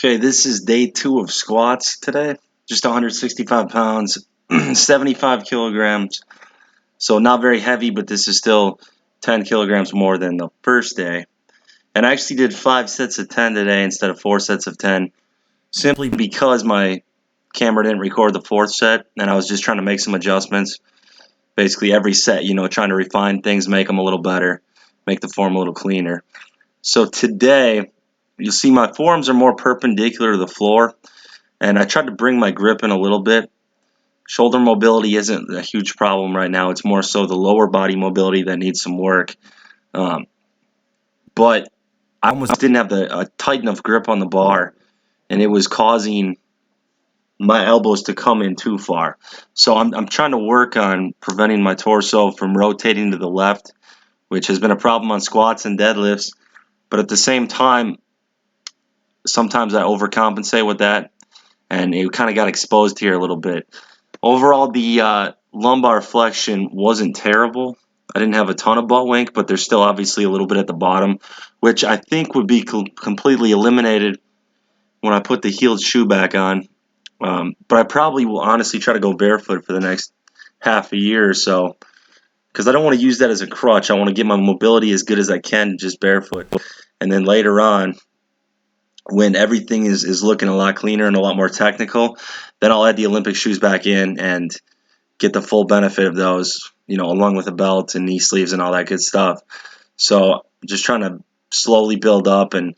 Okay, this is day 2 of squats today. Just 165 pounds, 75 kilograms. So not very heavy, but this is still 10 kilograms more than the first day. And I actually did 5 sets of 10 today instead of 4 sets of 10, simply because my camera didn't record the 4th set, and I was just trying to make some adjustments. Basically every set, trying to refine things, make them a little better, make the form a little cleaner. So today, you'll see my forearms are more perpendicular to the floor, and I tried to bring my grip in a little bit. Shoulder mobility isn't a huge problem right now. It's more so the lower body mobility that needs some work. But I almost didn't have a tight enough grip on the bar, and it was causing my elbows to come in too far. So I'm trying to work on preventing my torso from rotating to the left, which has been a problem on squats and deadlifts. But at the same time, sometimes I overcompensate with that, and it kind of got exposed here a little bit. Overall, the lumbar flexion wasn't terrible. I didn't have a ton of butt wink, but there's still obviously a little bit at the bottom, which I think would be completely eliminated when I put the heeled shoe back on. But I probably will honestly try to go barefoot for the next half a year or so, because I don't want to use that as a crutch. I want to get my mobility as good as I can just barefoot. And then later on, when everything is looking a lot cleaner and a lot more technical, then I'll add the Olympic shoes back in and get the full benefit of those, along with a belt and knee sleeves and all that good stuff. So just trying to slowly build up, and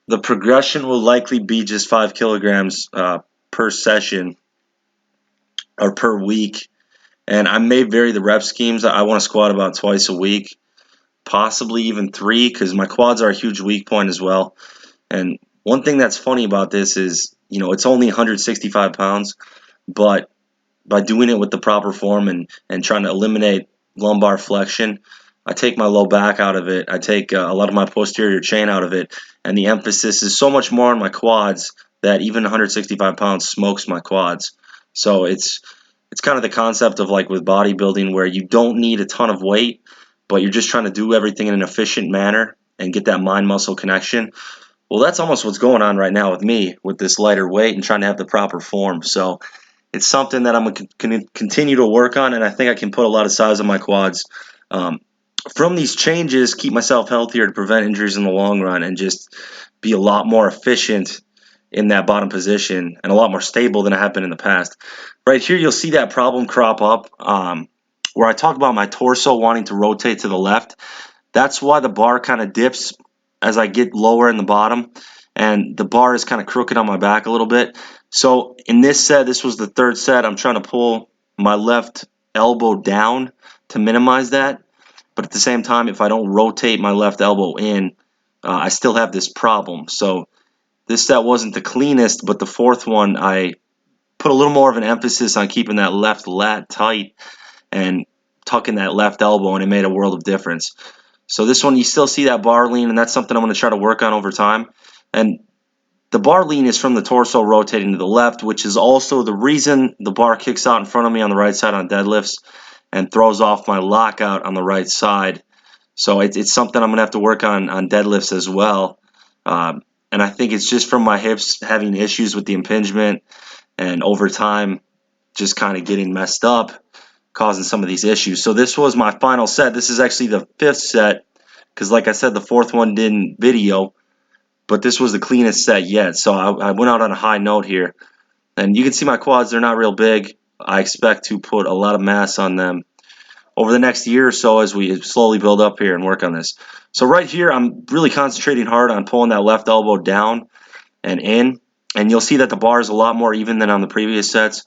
the progression will likely be just 5 kilograms per session or per week. And I may vary the rep schemes. I want to squat about twice a week, possibly even 3, because my quads are a huge weak point as well. And one thing that's funny about this is, it's only 165 pounds, but by doing it with the proper form and trying to eliminate lumbar flexion, I take my low back out of it. I take a lot of my posterior chain out of it, and the emphasis is so much more on my quads that even 165 pounds smokes my quads. So it's kind of the concept of like with bodybuilding, where you don't need a ton of weight, but you're just trying to do everything in an efficient manner and get that mind-muscle connection. Well, that's almost what's going on right now with me with this lighter weight and trying to have the proper form. So it's something that I'm going to continue to work on, and I think I can put a lot of size on my quads. From these changes, keep myself healthier to prevent injuries in the long run and just be a lot more efficient in that bottom position and a lot more stable than I have been in the past. Right here, you'll see that problem crop up where I talk about my torso wanting to rotate to the left. That's why the bar kind of dips as I get lower in the bottom, and the bar is kind of crooked on my back a little bit. So in this set, this was the 3rd set, I'm trying to pull my left elbow down to minimize that. But at the same time, if I don't rotate my left elbow in, I still have this problem. So this set wasn't the cleanest, but the 4th one, I put a little more of an emphasis on keeping that left lat tight and tucking that left elbow, and it made a world of difference. So this one, you still see that bar lean, and that's something I'm going to try to work on over time. And the bar lean is from the torso rotating to the left, which is also the reason the bar kicks out in front of me on the right side on deadlifts and throws off my lockout on the right side. So it's something I'm going to have to work on deadlifts as well. And I think it's just from my hips having issues with the impingement, and over time just kind of getting messed up, causing some of these issues. So this was my final set. This is actually the 5th set, because like I said, the 4th one didn't video, but this was the cleanest set yet. So I went out on a high note here. And you can see my quads, they're not real big. I expect to put a lot of mass on them over the next year or so as we slowly build up here and work on this. So right here, I'm really concentrating hard on pulling that left elbow down and in. And you'll see that the bar is a lot more even than on the previous sets.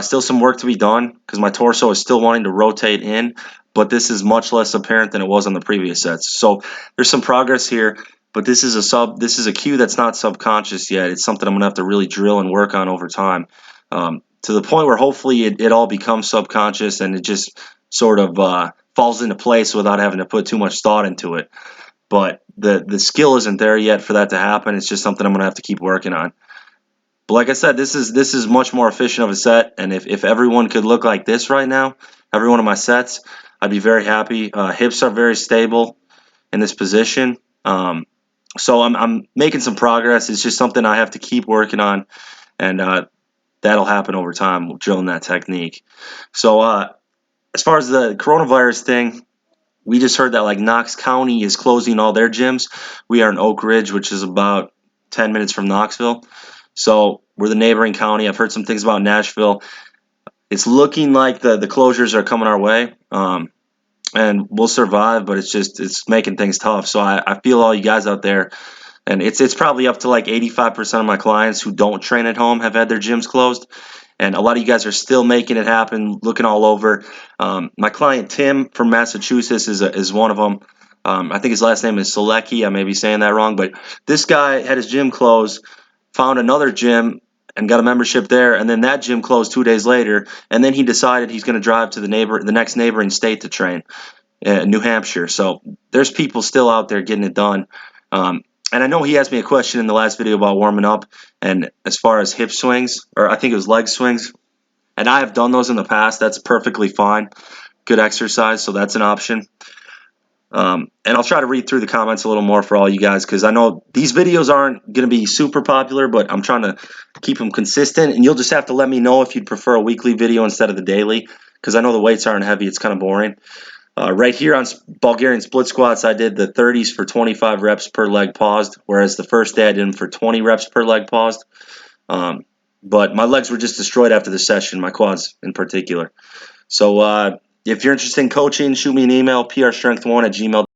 Still some work to be done because my torso is still wanting to rotate in, but this is much less apparent than it was on the previous sets. So there's some progress here, but this is a cue that's not subconscious yet. It's something I'm gonna have to really drill and work on over time, to the point where hopefully it all becomes subconscious and it just sort of falls into place without having to put too much thought into it. But the skill isn't there yet for that to happen. It's just something I'm gonna have to keep working on. But like I said, this is much more efficient of a set, and if everyone could look like this right now, every one of my sets, I'd be very happy. Hips are very stable in this position. So I'm making some progress. It's just something I have to keep working on, and that'll happen over time, drilling that technique. So as far as the coronavirus thing, we just heard that like Knox County is closing all their gyms. We are in Oak Ridge, which is about 10 minutes from Knoxville. So we're the neighboring county. I've heard some things about Nashville. It's looking like the closures are coming our way. And we'll survive, but it's making things tough. So I feel all you guys out there, and it's probably up to like 85% of my clients who don't train at home have had their gyms closed, and a lot of you guys are still making it happen, looking all over. My client Tim from Massachusetts is one of them. I think his last name is Selecki. I may be saying that wrong, but this guy had his gym closed, found another gym and got a membership there, and then that gym closed 2 days later, and then he decided he's going to drive to the next neighboring state to train, New Hampshire. So there's people still out there getting it done. And I know he asked me a question in the last video about warming up, and as far as hip swings, or I think it was leg swings, and I have done those in the past. That's perfectly fine. Good exercise, so that's an option. And I'll try to read through the comments a little more for all you guys, because I know these videos aren't going to be super popular, but I'm trying to keep them consistent, and you'll just have to let me know if you'd prefer a weekly video instead of the daily, because I know the weights aren't heavy. It's kind of boring. Right here on Bulgarian split squats, I did the 30s for 25 reps per leg paused, whereas the first day I did them for 20 reps per leg paused. But my legs were just destroyed after the session, my quads in particular. So if you're interested in coaching, shoot me an email, prstrength1@gmail.com.